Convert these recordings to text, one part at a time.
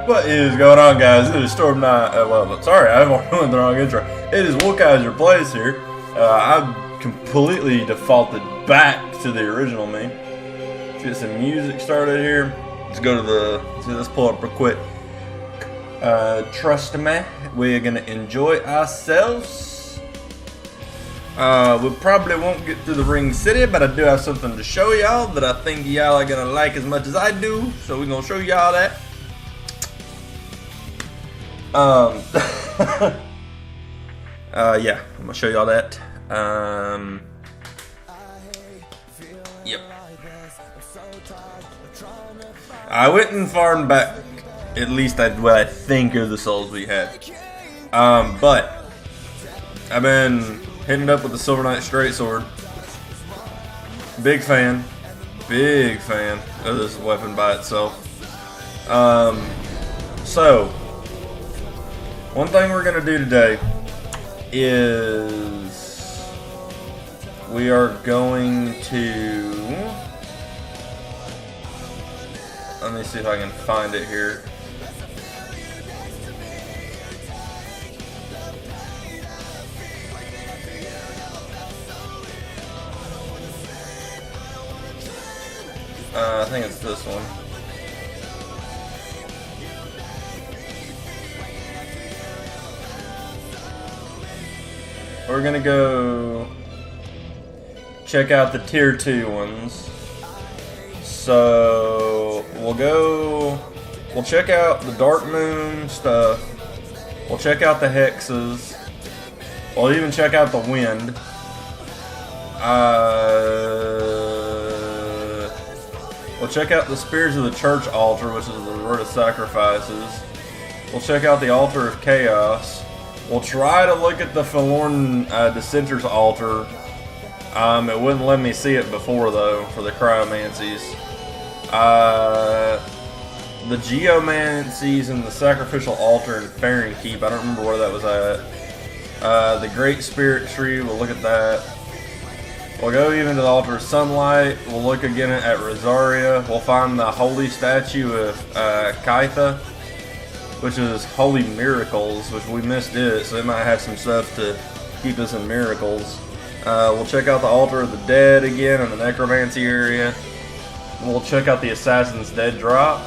What is going on, guys? It is Storm Knight. Sorry, I'm doing the wrong intro. It is Wolkaiser Plays here. I've completely defaulted back to the original me. Let's get some music started here. Let's go to let's pull up real quick. Trust me, we're gonna enjoy ourselves. We probably won't get through the Ring City, but I do have something to show y'all that I think y'all are gonna like as much as I do. So we're gonna show y'all that. Yeah, I'm gonna show y'all that. Yep. I went and farmed back at least what I think are the souls we had. But I've been hitting it up with the Silver Knight Straight Sword. Big fan of this weapon by itself. So one thing we're gonna do today is we are going to, let me see if I can find it here. I think it's this one. We're gonna go check out the tier 2 ones. So we'll check out the Dark Moon stuff. We'll check out the hexes. We'll even check out the wind. We'll check out the Spears of the Church altar, which is the Word of Sacrifices. We'll check out the Altar of Chaos. We'll try to look at the Forlorn Dissenter's altar. It wouldn't let me see it before, though, for the Cryomancies. The Geomancies and the Sacrificial Altar in Farron Keep, I don't remember where that was at. The Great Spirit Tree, we'll look at that. We'll go even to the Altar of Sunlight. We'll look again at Rosaria. We'll find the Holy Statue of Kaitha, which is Holy Miracles, which we missed it, so it might have some stuff to keep us in miracles. We'll check out the Altar of the Dead again in the Necromancy area. We'll check out the Assassin's Dead Drop.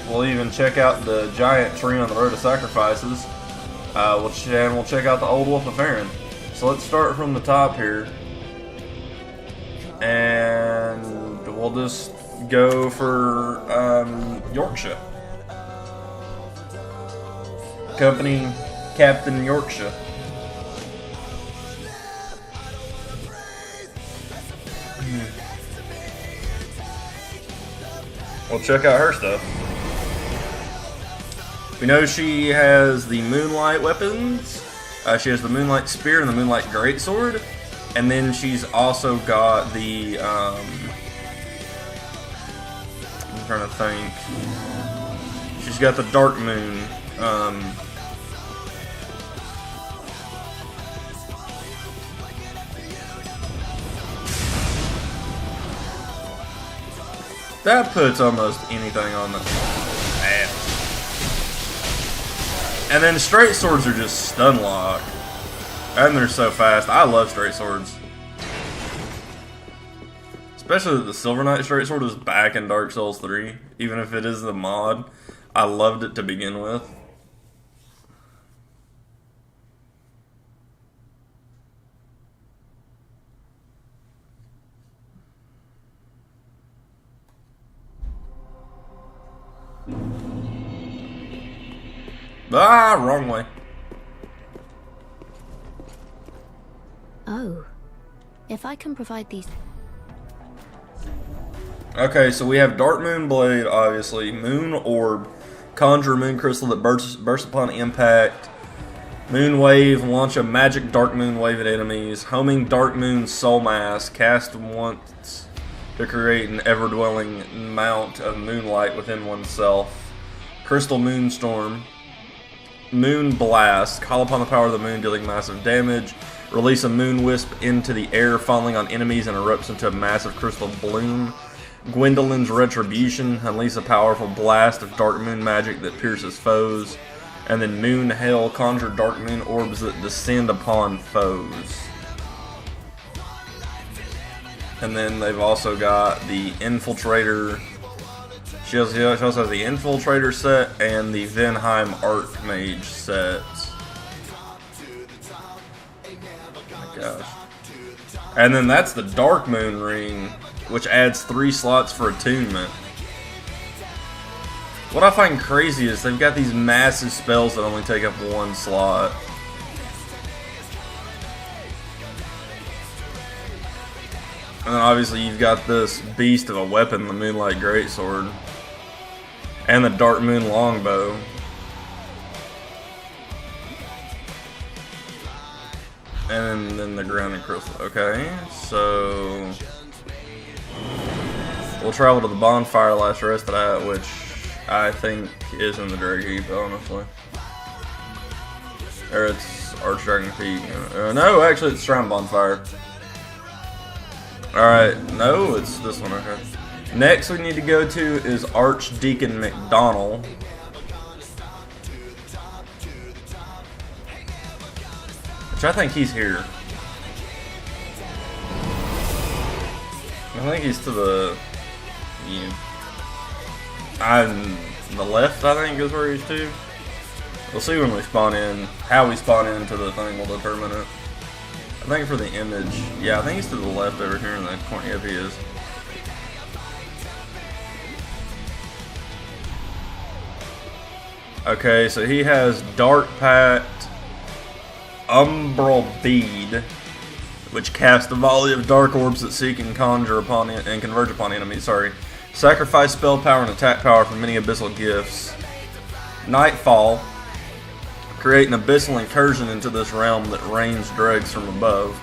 We'll even check out the Giant Tree on the Road of Sacrifices. We'll check out the Old Wolf of Farron. So let's start from the top here. And we'll just go for Yorkshire. Company Captain Yorkshire. We'll check out her stuff. We know she has the Moonlight weapons. She has the Moonlight Spear and the Moonlight Greatsword. And then she's also got the, I'm trying to think. She's got the Dark Moon. That puts almost anything on the ass. And then straight swords are just stun lock. And they're so fast. I love straight swords. Especially that the Silver Knight Straight Sword is back in Dark Souls 3. Even if it is the mod. I loved it to begin with. Ah, wrong way. Oh, if I can provide these. Okay, so we have Dark Moon Blade, obviously. Moon Orb. Conjure Moon Crystal that bursts upon impact. Moon Wave. Launch a magic Dark Moon Wave at enemies. Homing Dark Moon Soul Mass. Cast once to create an ever-dwelling amount of moonlight within oneself. Crystal Moonstorm. Moon Blast. Call upon the power of the moon, dealing massive damage. Release a moon wisp into the air, falling on enemies and erupts into a massive crystal bloom. Gwendolyn's Retribution, unleash a powerful blast of dark moon magic that pierces foes. And then Moon Hail, conjure dark moon orbs that descend upon foes. And then they've also got the Infiltrator. She also has the Infiltrator set and the Venheim Archmage set. Oh my gosh. And then that's the Dark Moon Ring, which adds 3 slots for attunement. What I find crazy is they've got these massive spells that only take up 1 slot. And then obviously you've got this beast of a weapon, the Moonlight Greatsword. And the Dark Moon Longbow. And then the Grounding Crystal. Okay, so we'll travel to the Bonfire Last Rest of that, which I think is in the Drag Heap, honestly. Or it's Archdragon Peak. No, actually it's Shrine Bonfire. Alright, no, it's this one, okay. Next we need to go to is Archdeacon McDonald. Which I think he's here. I think he's to the... on the left, I think, is where he's to. We'll see when we spawn in. How we spawn into the thing will determine it. I think for the image, yeah, I think he's to the left over here in the corner. Yep, he is. Okay, so he has Dark Pact, Umbral Bead, which casts a volley of dark orbs that seek and conjure upon it and converge upon enemies. Sorry. Sacrifice spell power and attack power from many abyssal gifts. Nightfall. Create an abyssal incursion into this realm that rains dregs from above.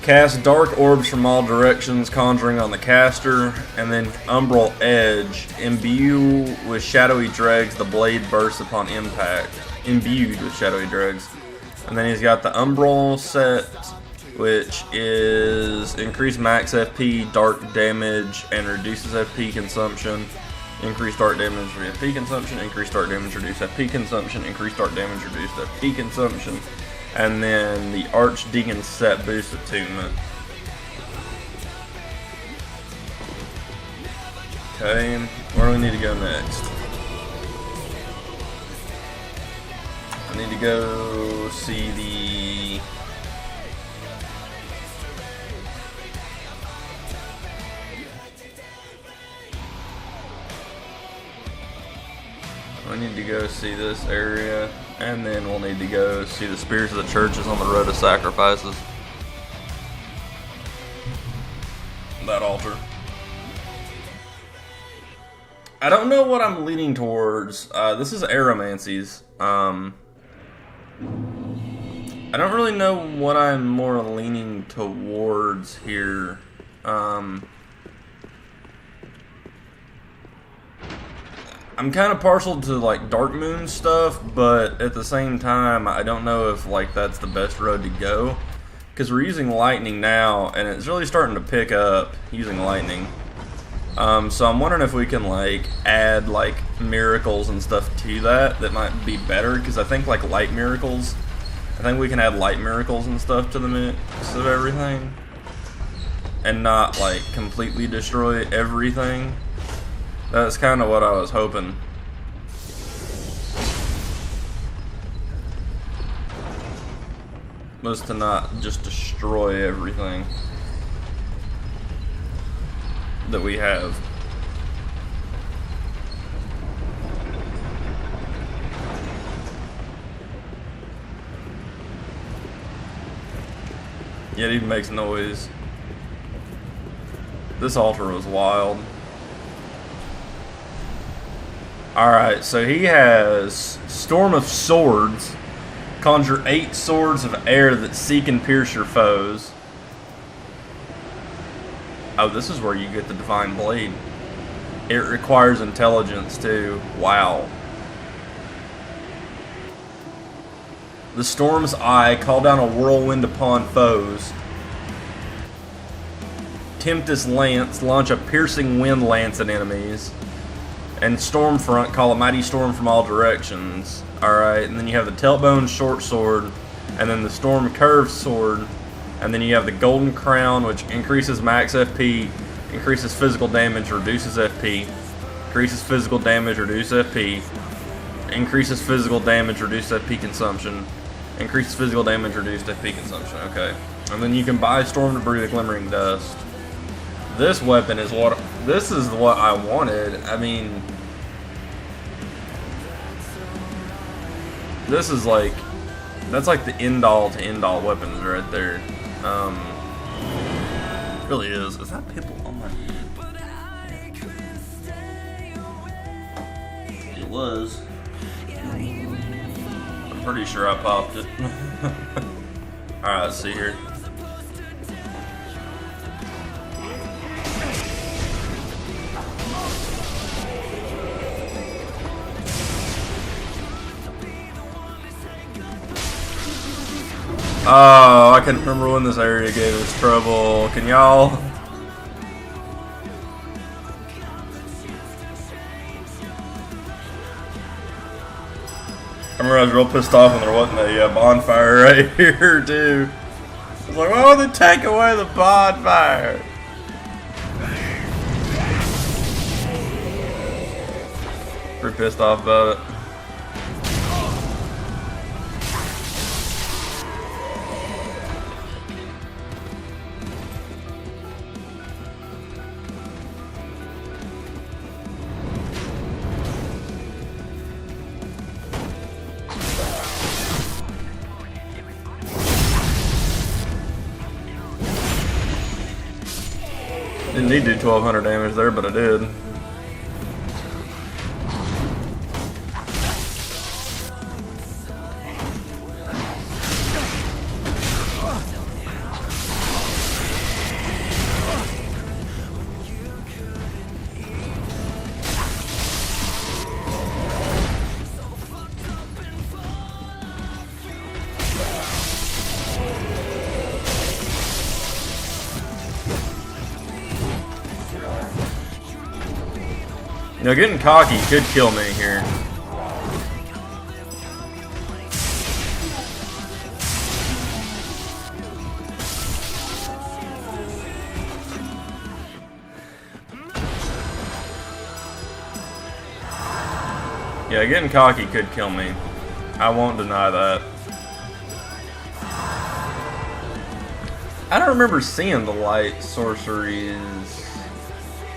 Cast dark orbs from all directions, conjuring on the caster. And then Umbral Edge. Imbue with shadowy dregs, the blade bursts upon impact. Imbued with shadowy dregs. And then he's got the Umbral set, which is increased max FP, dark damage, and reduces FP consumption. Increased dark damage, FP consumption. Increased dark damage, reduced FP consumption. Increased dark damage, reduced FP consumption. And then the Archdeacon set boost attunement. Okay, where do we need to go next? I need to go see the... I need to go see this area, and then we'll need to go see the Spirits of the Churches on the Road of Sacrifices. That altar. I don't know what I'm leaning towards. This is Aromancy's. I don't really know what I'm more leaning towards here. I'm kind of partial to like Dark Moon stuff, but at the same time, I don't know if like that's the best road to go, because we're using lightning now, and it's really starting to pick up using lightning. So I'm wondering if we can like add like miracles and stuff to that might be better, because I think like light miracles, I think we can add light miracles and stuff to the mix of everything, and not like completely destroy everything. That's kind of what I was hoping. Was to not just destroy everything that we have. Yeah, it even makes noise. This altar was wild. Alright, so he has Storm of Swords. Conjure 8 swords of air that seek and pierce your foes. Oh, this is where you get the Divine Blade. It requires intelligence too. Wow. The Storm's Eye. Call down a whirlwind upon foes. Tempest Lance, launch a piercing wind lance at enemies. And Stormfront, call a mighty storm from all directions. Alright, and then you have the Tailbone short sword, and then the Storm curved sword, and then you have the Golden Crown, which increases max FP, increases physical damage, reduces FP, increases physical damage, reduces FP, increases physical damage, reduced FP consumption, increases physical damage, reduced FP consumption. Okay, and then you can buy Storm Debris, the Glimmering Dust. This weapon is what I wanted. I mean, this is like, that's like the end-all to end-all weapons right there. It really is. Is that pimple on my head? It was. I'm pretty sure I popped it. Alright, let's see here. Oh, I can't remember when this area gave us trouble. Can y'all? I remember I was real pissed off when there wasn't a bonfire right here, too. I was like, why would they take away the bonfire? Pretty pissed off about it. Didn't need to do 1200 damage there, but I did. You know, getting cocky could kill me here. Yeah, getting cocky could kill me. I won't deny that. I don't remember seeing the light sorceries.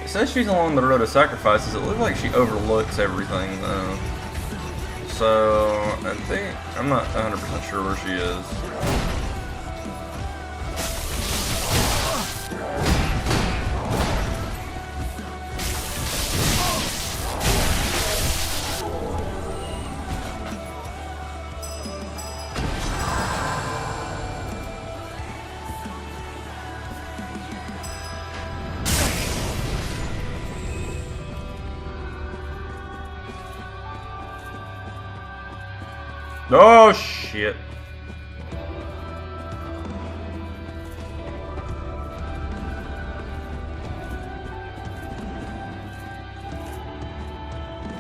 It says she's along the road of sacrifices. It looks like she overlooks everything, though. So, I think... I'm not 100% sure where she is. Oh, shit.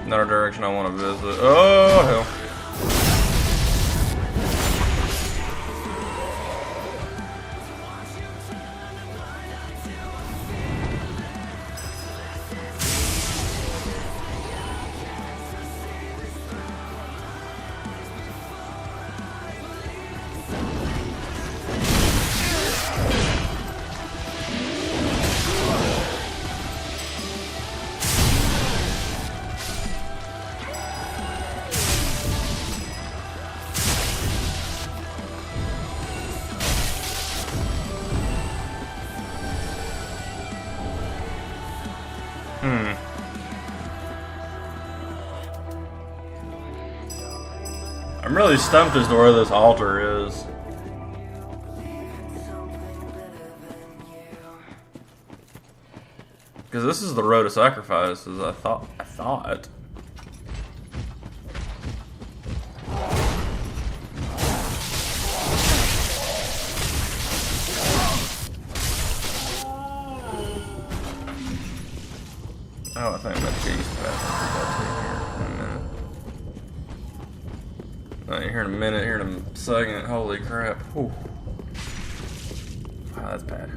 Not a direction I want to visit. Oh, hell. I'm really stumped as to where this altar is. Because this is the road of sacrifices, I thought. Oh, I think I'm about to get used to that. Here in a minute, here in a second. Holy crap. Whew. Wow, that's bad.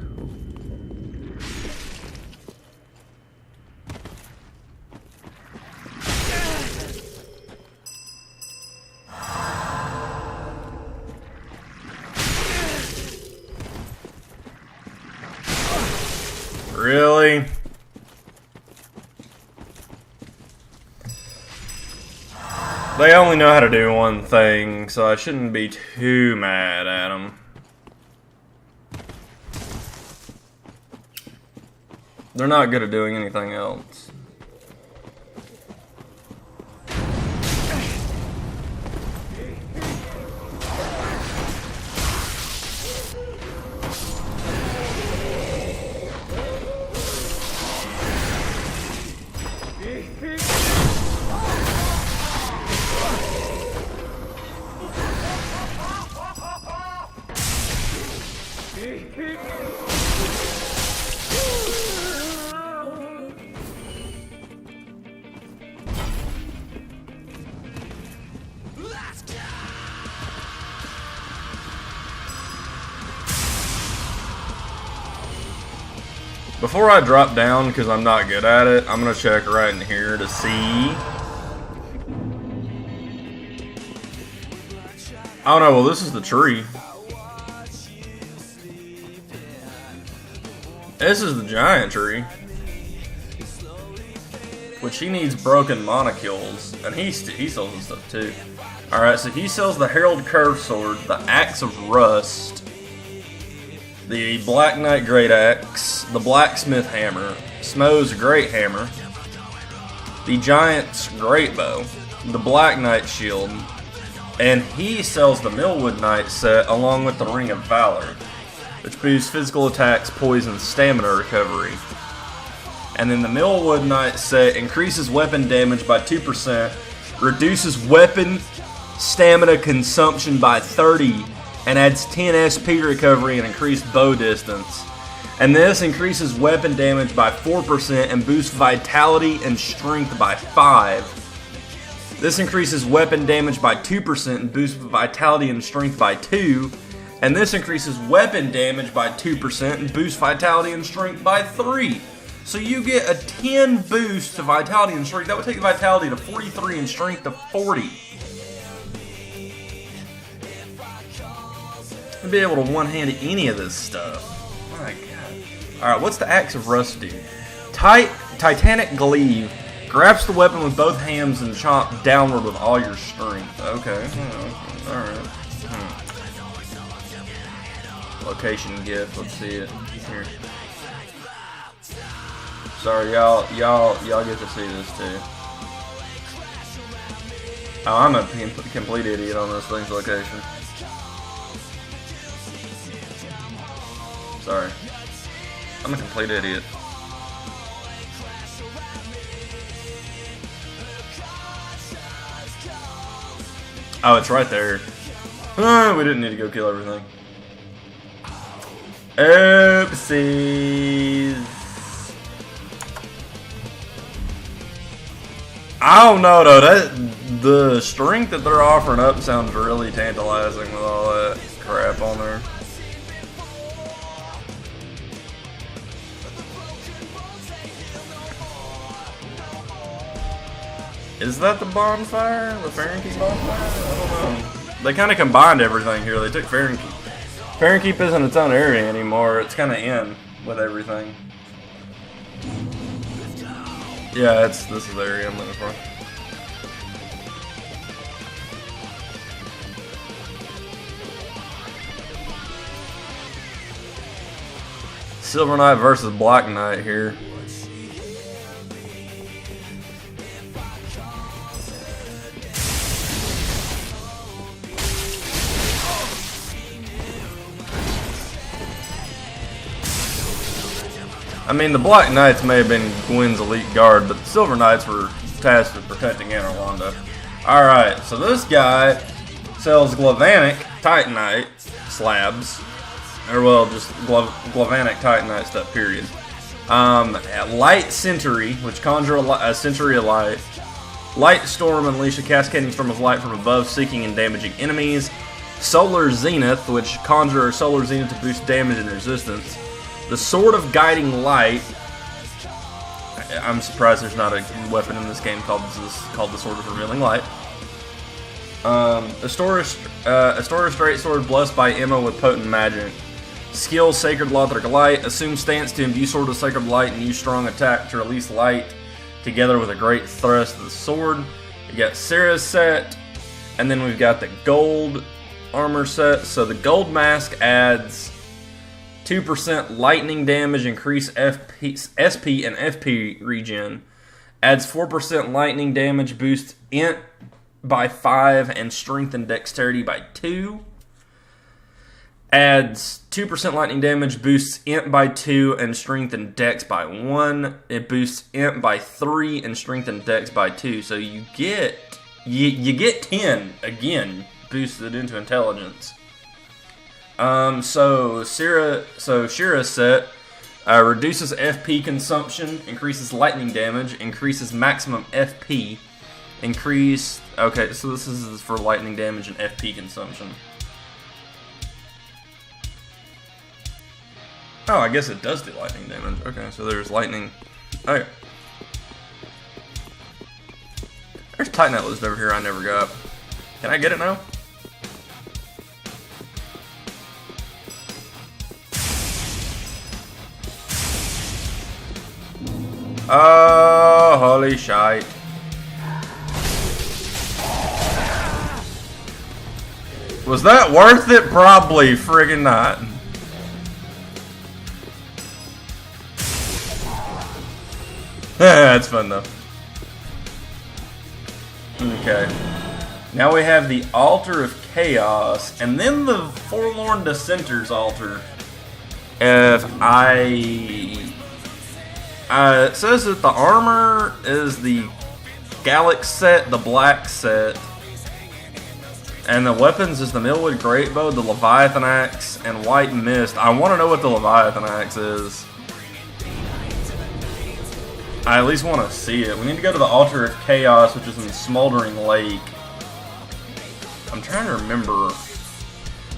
Really? They only know how to do one thing, so I shouldn't be too mad at them. They're not good at doing anything else. Before I drop down, because I'm not good at it, I'm going to check right in here to see. Oh no, well this is the tree. This is the giant tree. Which he needs broken monocules. And he sells this stuff too. Alright, so he sells the Herald Curve Sword, the Axe of Rust, the Black Knight Great Axe, the Blacksmith Hammer, Smo's Great Hammer, the Giant's Great Bow, the Black Knight Shield, and he sells the Millwood Knight set along with the Ring of Valor, which boosts physical attacks, poison, stamina recovery. And then the Millwood Knight set increases weapon damage by 2%, reduces weapon stamina consumption by 30, and adds 10 SP recovery and increased bow distance. And this increases weapon damage by 4% and boosts vitality and strength by 5. This increases weapon damage by 2% and boosts vitality and strength by 2. And this increases weapon damage by 2% and boosts vitality and strength by 3. So you get a 10 boost to vitality and strength. That would take the vitality to 43 and strength to 40. To be able to one-hand any of this stuff. My god. Alright, what's the Axe of Rust do? Titanic Gleave. Grasp the weapon with both hands and chomp downward with all your strength. Okay. Alright. Location gift. Let's see it. Here. Sorry, y'all get to see this too. Oh, I'm a complete idiot on this thing's location. Sorry. I'm a complete idiot. Oh, it's right there. We didn't need to go kill everything. Oopsies. I don't know though, the strength that they're offering up sounds really tantalizing with all that crap on there. Is that the bonfire? The Fahrenkeep bonfire? I don't know. They kind of combined everything here. They took Fahrenkeep. Fahrenkeep isn't its own area anymore. It's kind of in with everything. Yeah, this is the area I'm looking for. Silver Knight versus Black Knight here. I mean, the Black Knights may have been Gwen's elite guard, but the Silver Knights were tasked with protecting Anne Orlando. Alright, so this guy sells Glavanic Titanite slabs. Or, well, just Glavanic Titanite stuff, period. Light Century, which conjure a century of light. Light Storm, unleash a cascading storm of light from above, seeking and damaging enemies. Solar Zenith, which conjure a solar zenith to boost damage and resistance. The Sword of Guiding Light. I'm surprised there's not a weapon in this game called the Sword of Revealing Light. Astora Straight Sword, blessed by Emma with potent magic. Skill Sacred Lothric Light. Assume stance to imbue sword with sacred light and use strong attack to release light together with a great thrust of the sword. You got Sarah's set, and then we've got the gold armor set. So the gold mask adds 2% lightning damage, increase SP and FP regen. Adds 4% lightning damage, boosts int by 5 and strength and dexterity by 2. Adds 2% lightning damage, boosts int by 2 and strength and dex by 1. It boosts int by 3 and strength and dex by 2. So you get 10 again, boosted into intelligence. So Shira's set reduces FP consumption, increases lightning damage, increases maximum FP, okay, so this is for lightning damage and FP consumption. Oh, I guess it does do lightning damage. Okay, so there's lightning. Okay. There's Titanite list over here I never got. Can I get it now? Oh, holy shite. Was that worth it? Probably friggin' not. That's fun though. Okay. Now we have the Altar of Chaos, and then the Forlorn Dissenter's Altar. It says that the armor is the Gallic set, the black set, and the weapons is the Millwood Greatbow, the Leviathan Axe, and White Mist. I want to know what the Leviathan Axe is. I at least want to see it. We need to go to the Altar of Chaos, which is in the Smoldering Lake. I'm trying to remember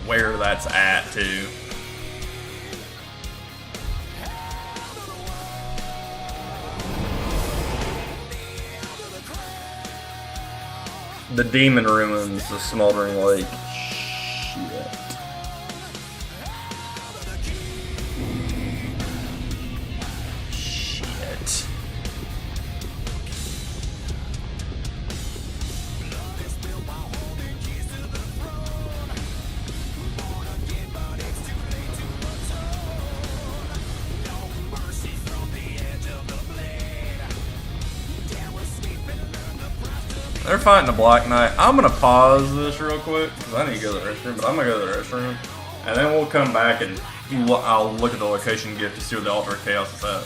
where that's at, too. The Demon Ruins, the Smoldering Lake. Shit. They're fighting the Black Knight. I'm going to pause this real quick because I need to go to the restroom, but I'm going to go to the restroom. And then we'll come back and I'll look at the location gift to see where the Altar of Chaos is at.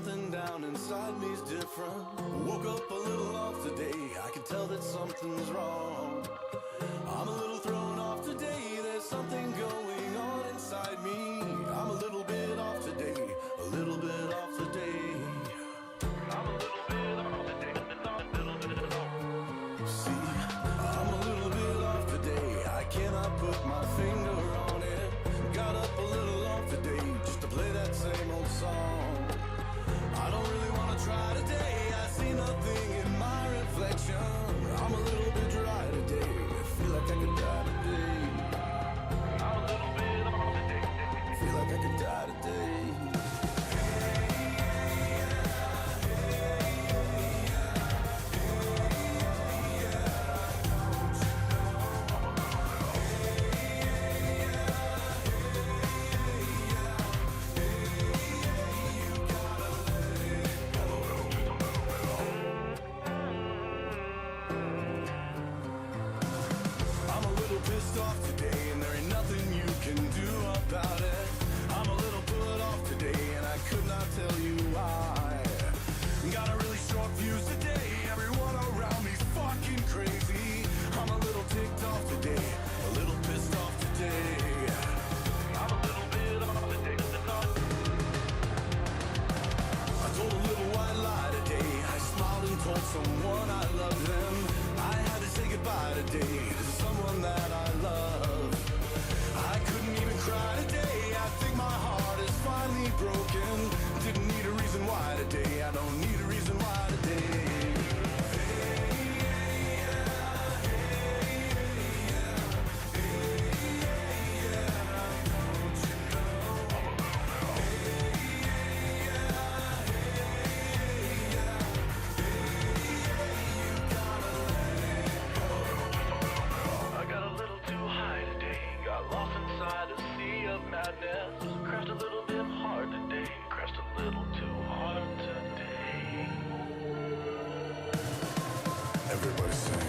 something down inside me's different. Woke up a little off today, I can tell that something's wrong. I'm a little thrown off today, there's something going on inside me. I'm a little bit off today, a little bit off today. I'm a little bit off today, a little bit off. See, I'm a little bit off today, I cannot put my finger on it. Got up a little off today, just to play that same old song. I don't really wanna try today, I see nothing in my reflection. I'm a little bit dry today, I feel like I could die today. I'm a little bit off today, feel like I could die today. Pissed off today, and there ain't nothing you can do about it. I'm a little put off today, and I could not tell you why. Got a really short fuse today, everyone around me's fucking crazy. I'm a little ticked off today, a little pissed off today. I'm a little bit off today. I told a little white lie today, I smiled and told someone I loved them. I had to say goodbye today to someone that I love. I couldn't even cry today, I think my heart is finally broken. Didn't need a reason why today, I don't need a reason why today. Madness, crashed a little bit hard today, crashed a little too hard today. Everybody sing.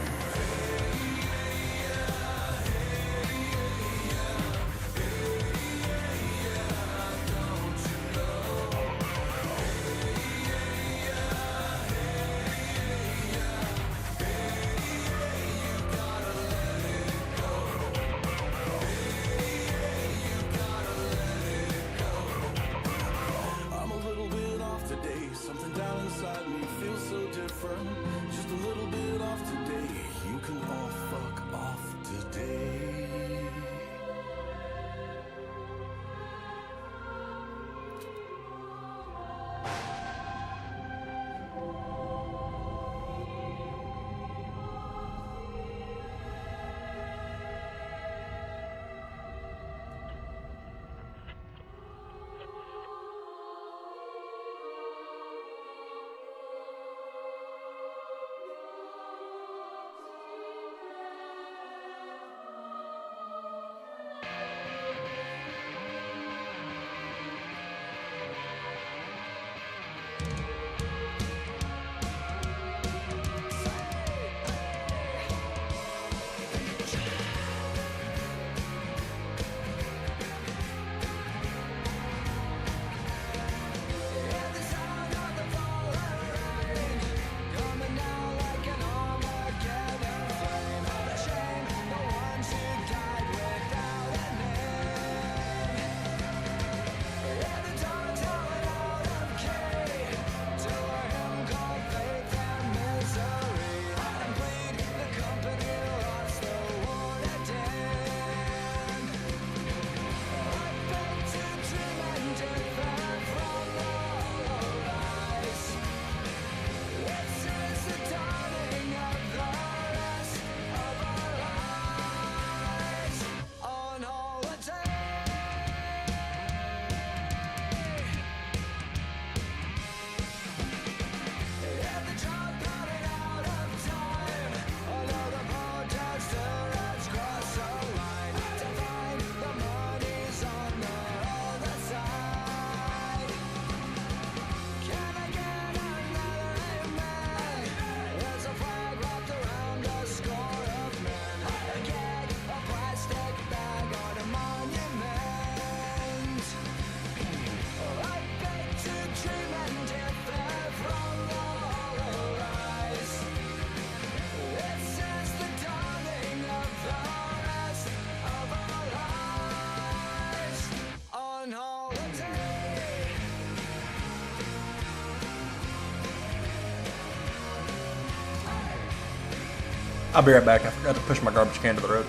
I'll be right back. I forgot to push my garbage can to the road.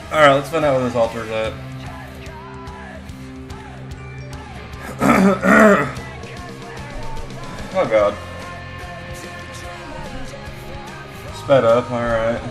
Alright, let's find out where this altar's at. Oh god. Sped up, alright.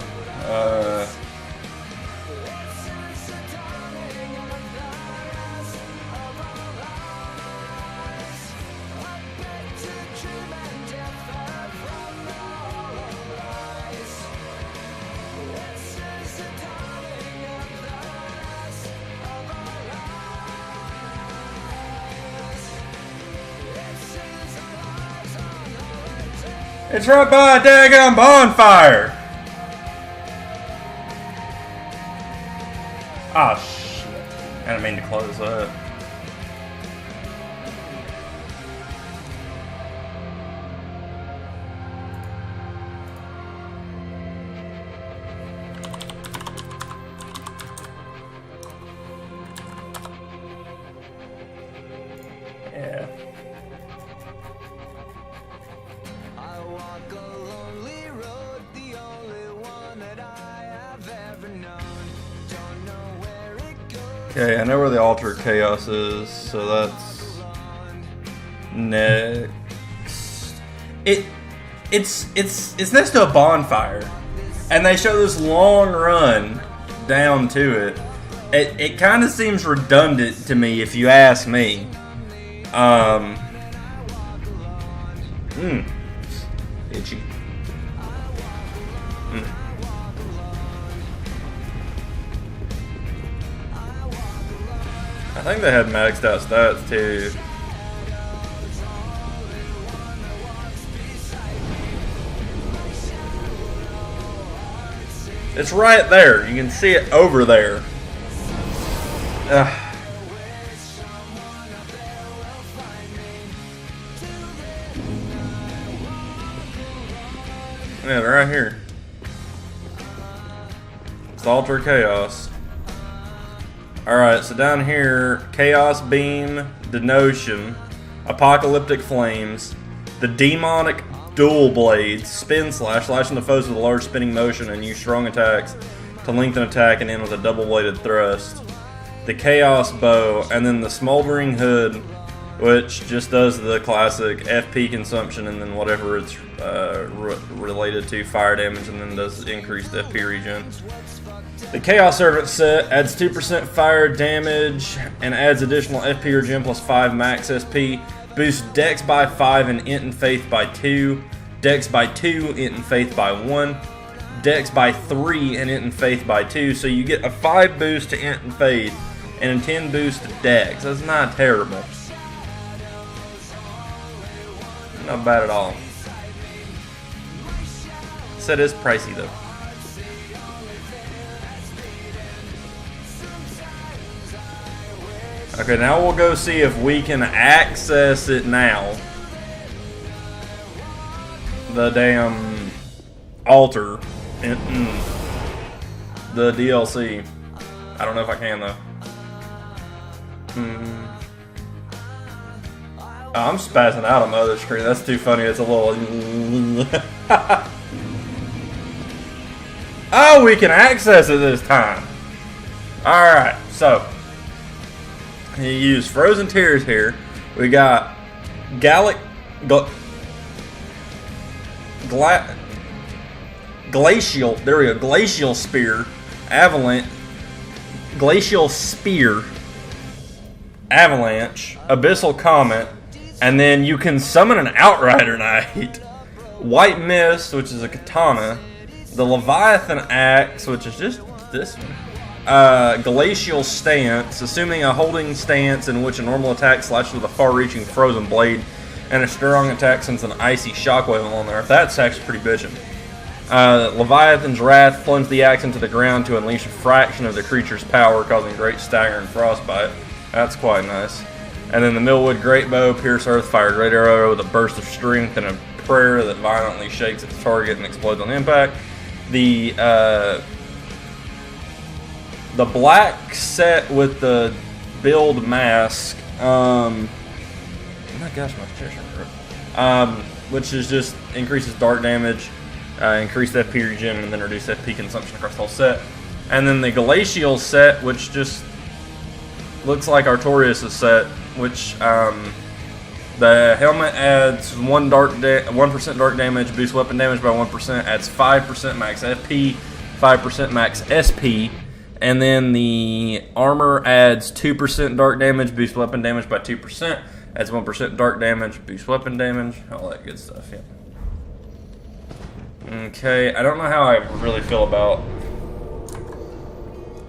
It's right by a daggone bonfire! Ah, shit. I didn't mean to close that. Yeah. I walk a lonely road, the only one that I have ever known. Don't know where it goes. Okay, I know where the altar of chaos is, so that's next. It's next to a bonfire, and they show this long run down to it. It kind of seems redundant to me, if you ask me. Itchy. I think they had maxed out stats too. It's right there. You can see it over there. Yeah, they're right here. It's the Altar of Chaos. Alright, so down here, Chaos Beam, Denotion, Apocalyptic Flames, the Demonic Dual Blades, Spin Slash, slashing the foes with a large spinning motion and use strong attacks to lengthen attack and end with a double-bladed thrust. The Chaos Bow, and then the Smoldering Hood, which just does the classic FP consumption and then whatever it's related to, fire damage, and then does increased FP regen. The Chaos Servant set adds 2% fire damage and adds additional FP regen plus 5 max SP. Boosts Dex by 5 and Int and Faith by 2. Dex by 2, Int and Faith by 1. Dex by 3 and Int and Faith by 2. So you get a 5 boost to Int and Faith and a 10 boost to Dex. That's not terrible. Not bad at all. Set is pricey though. Okay, now we'll go see if we can access it now. The damn altar in the DLC. I don't know if I can though. Oh, I'm spazzing out on the other screen. That's too funny. It's a little. Oh, we can access it this time. Alright, so. You use Frozen Tears here. We got Glacial. There we go. Glacial Spear, Avalanche, Glacial Spear, Avalanche, Abyssal Comet, and then you can summon an Outrider Knight. White Mist, which is a katana. The Leviathan Axe, which is just this one. Glacial Stance, assuming a holding stance in which a normal attack slashes with a far-reaching frozen blade, and a strong attack sends an icy shockwave along there. That's actually pretty bitchin'. Leviathan's Wrath, plunge the axe into the ground to unleash a fraction of the creature's power, causing great stagger and frostbite. That's quite nice. And then the Millwood Great Bow, pierce earth, fire great arrow with a burst of strength and a prayer that violently shakes its target and explodes on impact. The black set with the build mask, oh my gosh, my chair's hurt. Which is just increases dark damage, increased FP regen, and then reduced FP consumption across the whole set. And then the Glacial set, which just looks like Artorias' set, which the helmet adds 1% dark damage, boosts weapon damage by 1%, adds 5% max FP, 5% max SP, and then the armor adds 2% dark damage, boosts weapon damage by 2%, adds 1% dark damage, boosts weapon damage, all that good stuff, yeah. Okay, I don't know how I really feel about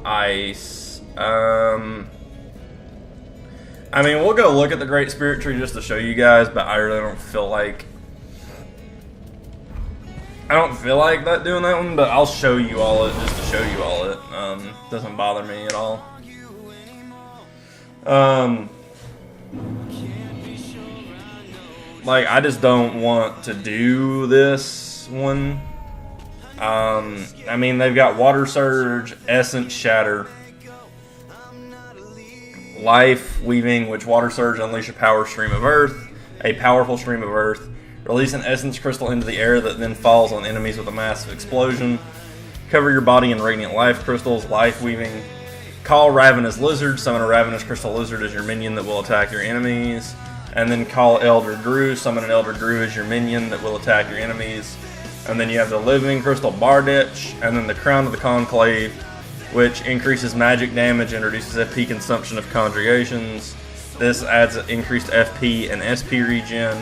ice. I mean, we'll go look at the Great Spirit Tree just to show you guys, but I really don't feel like... I don't feel like doing that one, but I'll show you all it just to show you all it. Doesn't bother me at all. Like, I just don't want to do this one. I mean, they've got Water Surge, Essence Shatter, Life Weaving, which Water Surge unleash a power stream of Earth, a powerful stream of Earth. Release an Essence Crystal into the air that then falls on enemies with a massive explosion. Cover your body in Radiant Life Crystals, Life Weaving. Call Ravenous Lizard, summon a Ravenous Crystal Lizard as your minion that will attack your enemies. And then call Elder Gru, summon an Elder Gru as your minion that will attack your enemies. And then you have the Living Crystal Bardetch, and then the Crown of the Conclave, which increases magic damage and reduces FP consumption of conjugations. This adds increased FP and SP regen.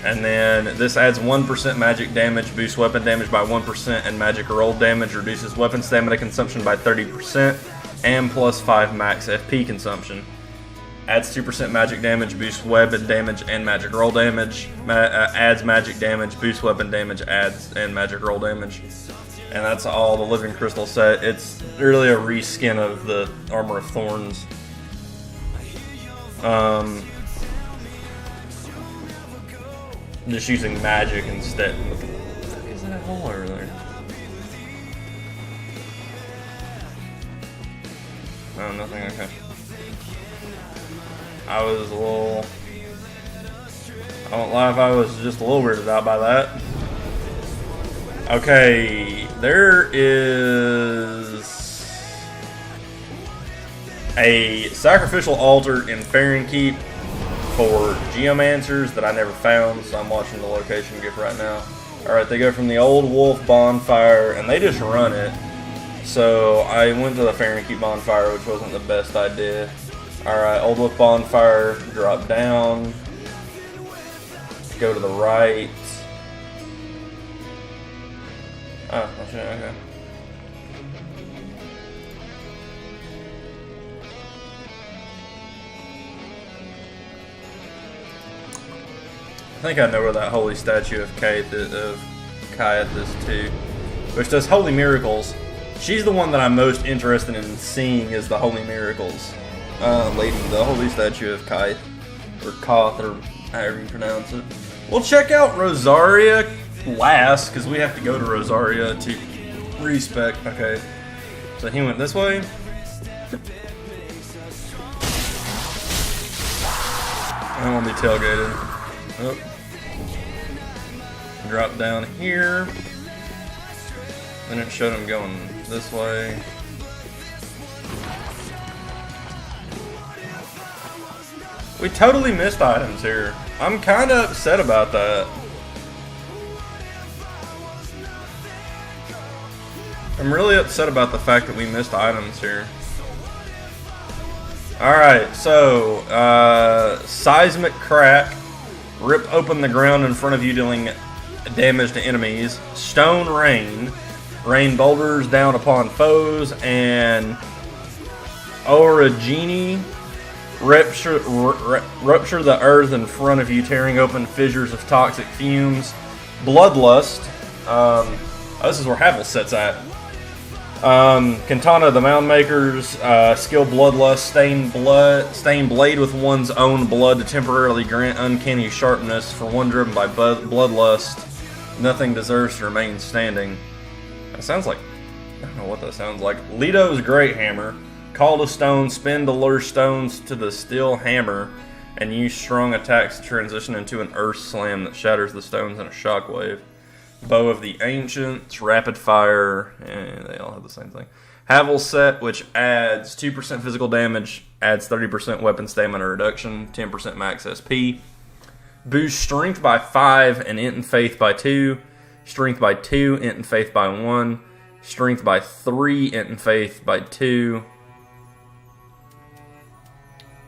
And then this adds 1% magic damage, boosts weapon damage by 1%, and magic roll damage reduces weapon stamina consumption by 30%, and plus 5 max FP consumption. Adds 2% magic damage, boosts weapon damage and magic roll damage. Adds magic damage, boosts weapon damage, adds and magic roll damage. And that's all the Living Crystal set. It's really a reskin of the Armor of Thorns. Just using magic instead. What the fuck is that hole over there? Oh, nothing, okay. I won't lie if I was just a little weirded out by that. Okay, there is a sacrificial altar in Faring Keep for Geomancers that I never found, so I'm watching the location gift right now. Alright, they go from the Old Wolf Bonfire, and they just run it. So I went to the Faring Keep Bonfire, which wasn't the best idea. Alright, Old Wolf Bonfire, drop down, go to the right. Oh, okay. I think I know where that holy statue of Kayeth is too, which does holy miracles. She's the one that I'm most interested in seeing is the holy miracles. Lady, the holy statue of Kayeth, or Koth, or however you pronounce it. We'll check out Rosaria last, because we have to go to Rosaria to respec. Okay, so he went this way. I want to be tailgated. Oh. Drop down here. Then it showed him going this way. We totally missed items here. I'm kind of upset about that. I'm really upset about the fact that we missed items here. Alright, so, seismic crack. Rip open the ground in front of you, dealing damage to enemies. Stone rain. Rain boulders down upon foes. And Origini. Rupture the earth in front of you, tearing open fissures of toxic fumes. Bloodlust. This is where Havel sits at. Katana the Mound Maker's skill Bloodlust. Stain blade with one's own blood to temporarily grant uncanny sharpness. For one driven by Bloodlust, nothing deserves to remain standing. That sounds like... I don't know what that sounds like. Leto's Great Hammer. Call to stone, spin to lure stones to the steel hammer, and use strong attacks to transition into an earth slam that shatters the stones in a shockwave. Bow of the Ancients, Rapid Fire, they all have the same thing. Havel set, which adds 2% physical damage, adds 30% weapon stamina reduction, 10% max SP. Boost Strength by 5 and Int and Faith by 2. Strength by 2, Int and Faith by 1. Strength by 3, Int and Faith by 2.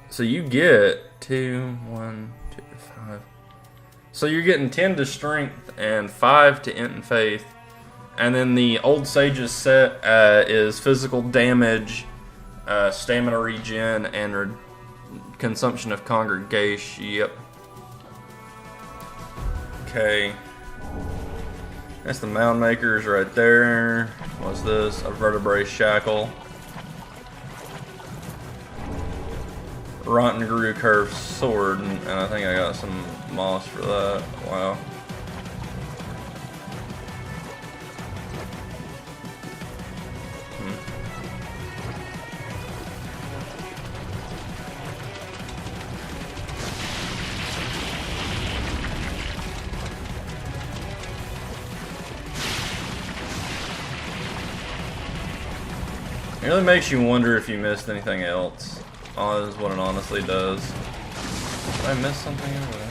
So you get 2, 1, 2, 5. So you're getting 10 to Strength and 5 to Int and Faith. And then the Old Sage's set is physical damage, stamina regen, and consumption of congregation. Yep. Okay. That's the Mound Makers right there. What's this? A Vertebrae Shackle. Rotten Guru Curved Sword, and I think I got some moss for that. Wow. It really makes you wonder if you missed anything else. Oh, this is what it honestly does. Did I miss something over there?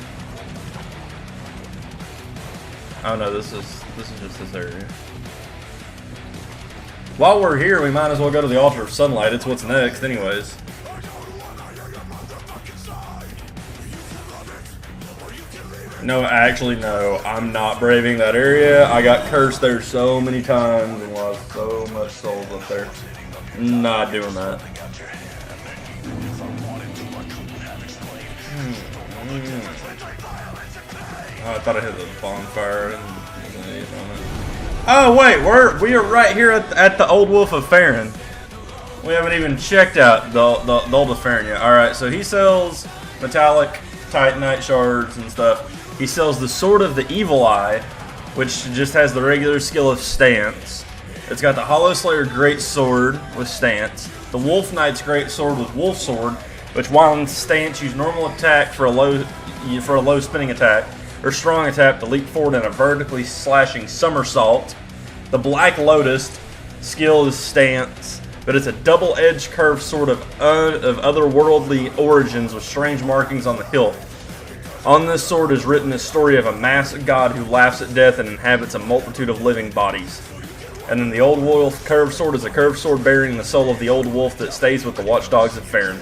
Oh no, this is just this area. While we're here, we might as well go to the Altar of Sunlight. It's what's next, anyways. No, actually, no. I'm not braving that area. I got cursed there so many times and lost so much souls up there. Not doing that. Oh, I thought I hit the bonfire and wasn't an idiot on it. Oh wait, we are right here at the Old Wolf of Farron. We haven't even checked out the Old of Farron yet. All right, so he sells metallic titanite shards and stuff. He sells the Sword of the Evil Eye, which just has the regular skill of stance. It's got the Hollow Slayer Great Sword with stance, the Wolf Knight's Great Sword with Wolf Sword, which while in stance use normal attack for a low spinning attack or strong attack to leap forward in a vertically slashing somersault. The Black Lotus skill is stance, but it's a double-edged curved sword of otherworldly origins with strange markings on the hilt. On this sword is written a story of a masked god who laughs at death and inhabits a multitude of living bodies. And then the Old Wolf curved sword is a curved sword bearing the soul of the Old Wolf that stays with the watchdogs of Farron.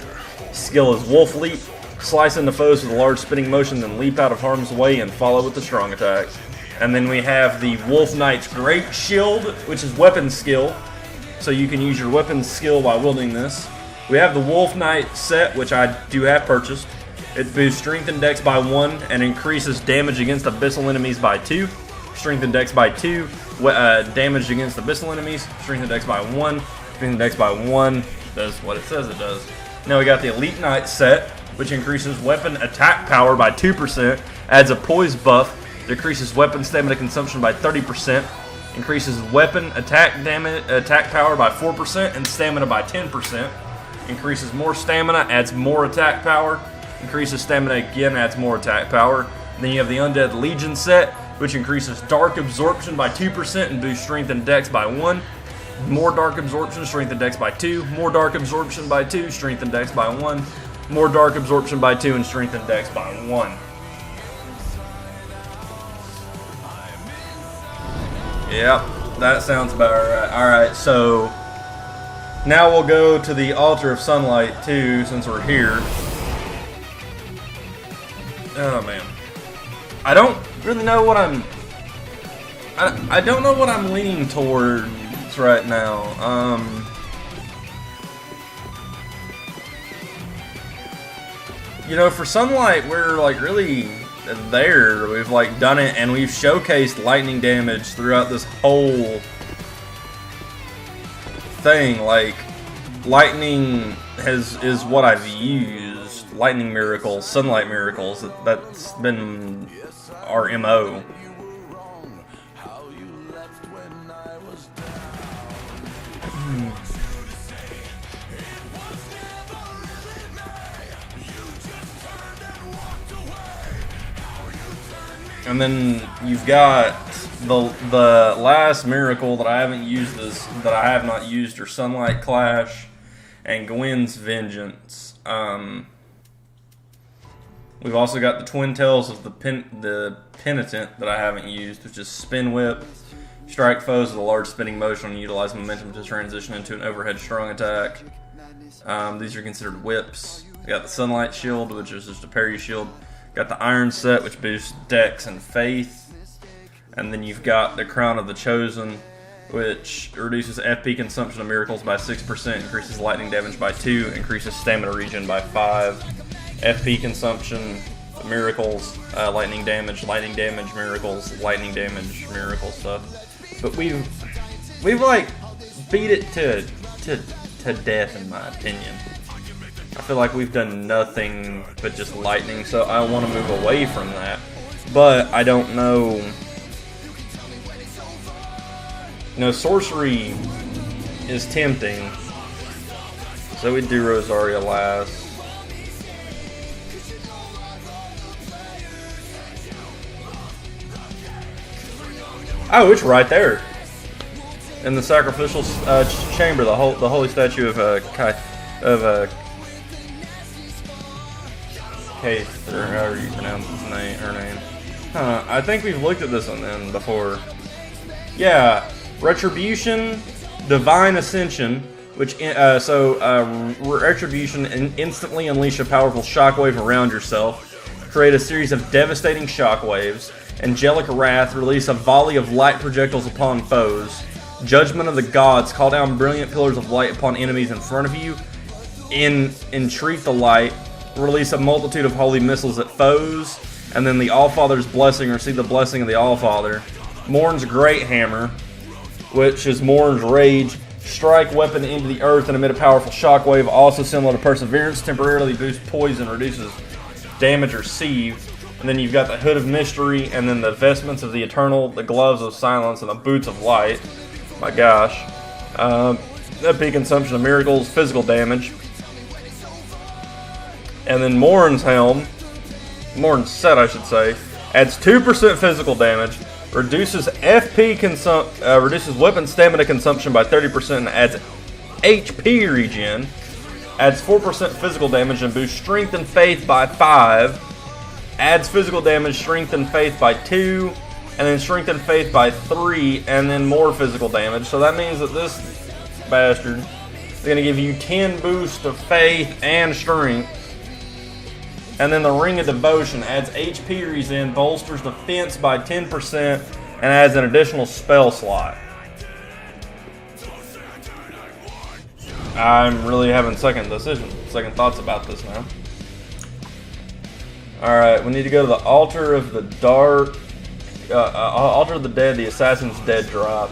Skill is Wolf Leap, slice into foes with a large spinning motion, then leap out of harm's way and follow with the strong attack. And then we have the Wolf Knight's Great Shield, which is weapon skill, so you can use your weapon skill while wielding this. We have the Wolf Knight set, which I do have purchased. It boosts strength and dex by 1 and increases damage against abyssal enemies by 2. Strength and dex by 2. Damage against abyssal enemies. Strength and dex by 1. Strength and dex by 1 does what it says it does. Now we got the Elite Knight set, which increases weapon attack power by 2%, adds a poise buff, decreases weapon stamina consumption by 30%, increases weapon attack power by 4% and stamina by 10%, increases more stamina, adds more attack power, increases stamina again, adds more attack power. Then you have the Undead Legion set, which increases dark absorption by 2% and boosts strength and dex by 1. More dark absorption, strength and dex by 2. More dark absorption by 2, strength and dex by 1. More dark absorption by 2 and strength and dex by 1. Yep, that sounds about right. Alright, so Now we'll go to the Altar of Sunlight too, since we're here. Oh man, I don't really know what I don't know what I'm leaning towards right now. You know, for Sunlight, we're like really there. We've like done it, and we've showcased lightning damage throughout this whole thing. Like, lightning is what I've used. Lightning miracles, sunlight miracles. That's been our MO. And then you've got the last miracle that I haven't used that I have not used are Sunlight Clash and Gwen's Vengeance. We've also got the Twin Tails of the Penitent that I haven't used, which is Spin Whip. Strike foes with a large spinning motion and utilize momentum to transition into an overhead strong attack. These are considered whips. We got the Sunlight Shield, which is just a parry shield. Got the Iron Set, which boosts Dex and Faith. And then you've got the Crown of the Chosen, which reduces FP consumption of miracles by 6%, increases lightning damage by 2, increases stamina regen by 5. FP consumption, miracles, lightning damage, miracles, lightning damage, miracle stuff. But we've like beat it to death, in my opinion. I feel like we've done nothing but just lightning, so I want to move away from that. But I don't know. You know, sorcery is tempting, so we'd do Rosaria last. Oh, it's right there in the sacrificial chamber, the holy statue of Kaith, or however you pronounce his name, her name. I think we've looked at this one then before. Yeah, Retribution, Divine Ascension, which Retribution instantly unleash a powerful shockwave around yourself. Create a series of devastating shockwaves. Angelic Wrath, release a volley of light projectiles upon foes. Judgment of the Gods, call down brilliant pillars of light upon enemies in front of you. Entreat the light, release a multitude of holy missiles at foes. And then the Allfather's Blessing, receive the blessing of the Allfather. Morn's Great Hammer, which is Morn's Rage. Strike weapon into the earth and emit a powerful shockwave, also similar to Perseverance. Temporarily boosts poison, reduces damage received. And then you've got the Hood of Mystery, and then the Vestments of the Eternal, the Gloves of Silence, and the Boots of Light. My gosh. FP consumption of miracles, physical damage. And then Morn's Helm, Morn's Set I should say, adds 2% physical damage, reduces reduces weapon stamina consumption by 30% and adds HP regen, adds 4% physical damage and boosts strength and faith by 5. Adds physical damage, strength and faith by 2, and then strength and faith by 3, and then more physical damage. So that means that this bastard is going to give you 10 boost of faith and strength. And then the Ring of Devotion adds HP regen, bolsters defense by 10%, and adds an additional spell slot. I'm really having second thoughts about this now. Alright, we need to go to the Altar of the Dark, Altar of the Dead, the Assassin's Dead drop,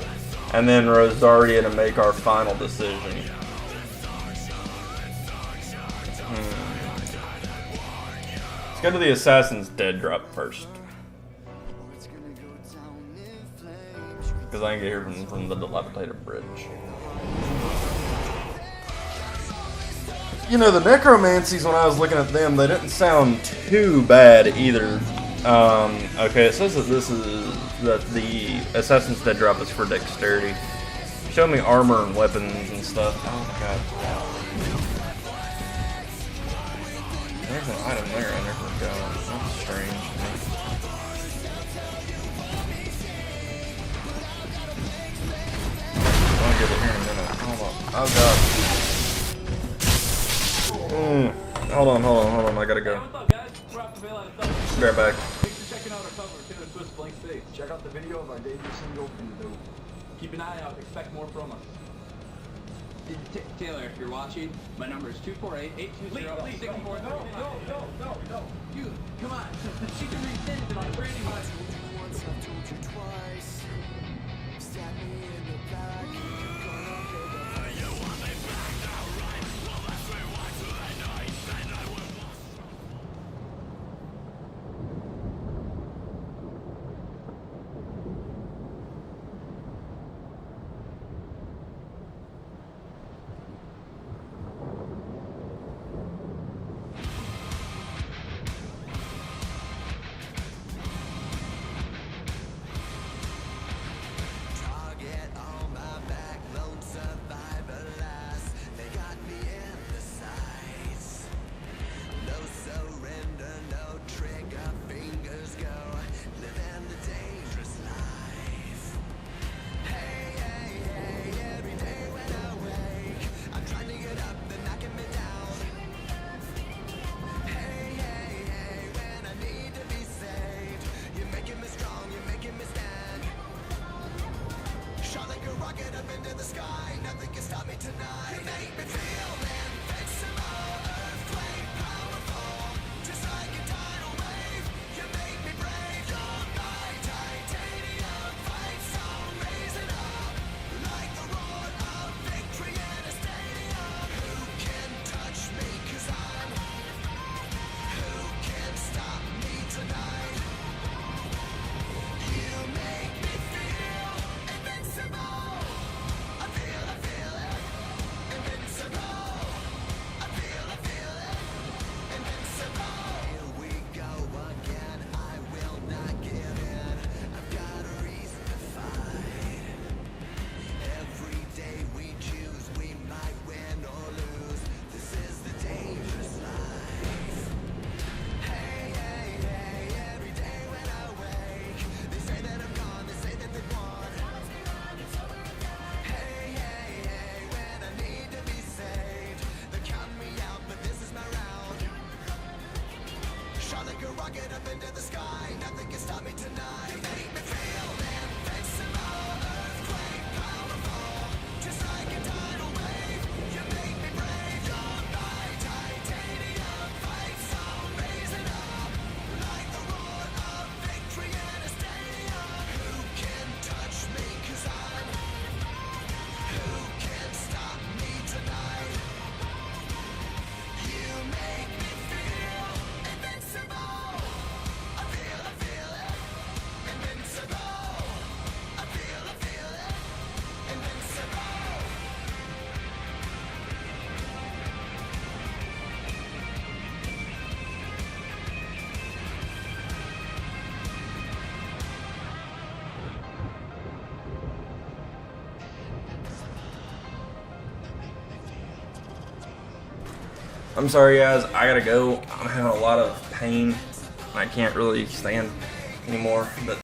and then Rosaria to make our final decision. Let's go to the Assassin's Dead drop first. Because I can get here from the dilapidated bridge. You know, the necromancies, when I was looking at them, they didn't sound too bad either. Okay, it says that the Assassin's Dead drop is for dexterity. Show me armor and weapons and stuff. Oh my god. There's an item there I never got. That's strange. I'll get it here in a minute. Hold on. Oh god. Hold on. I gotta go. What's up, guys? We're off the bail out of Thunder. Be right back. Thanks for checking out our cover of Taylor Swift's Blank Space. Check out the video of our debut single, and keep an eye out. Expect more from us. Taylor, if you're watching, my number is 248-820-64. No. You, come on. She can resend it on the branding line. Once I've told you twice. Stab me in the back. You want me back now, right? Well, that's me. Why today night? Then I will. Target on my back, lone survivor last. They got me in the sights. No surrender, no trigger, fingers go. Living the dangerous life. Hey, every day when I wake, I'm trying to get up, they're knocking me down. Hey, when I need to be saved, you're making me strong, you're making me stand. Shot like a rocket up into the sky, nothing can stop me tonight. You make me feel invincible, earthquake powerful, just like a tidal wave. You make me brave, you're my titanium fight song, raising up like the roar of victory in a stadium. Who can touch me? 'Cause I'm. Who can stop me tonight? You make me feel invincible. I feel it. Invincible. I feel it. Invincible. Here we go again. I will not give in. I've got a reason to fight. Every day we choose, we might win or lose. This is the dangerous life. Hey, every day when I wake, they say that I'm gone, they say that they won. Hey, when I need to be saved, they're counting me out, but this is my round. Shot like a rocket up into the sky, nothing can stop me tonight. You make me feel invincible, earthquake powerful, just like a tidal wave. You make me brave, you're my titanium fight song, raising up like the roar of victory in a stadium. Who can touch me? 'Cause I'm. Who can stop me tonight? You make me feel invincible. I feel it. Invincible. I feel it. Invincible. I'm sorry, guys. I gotta go. I'm having a lot of pain. I can't really stand anymore. But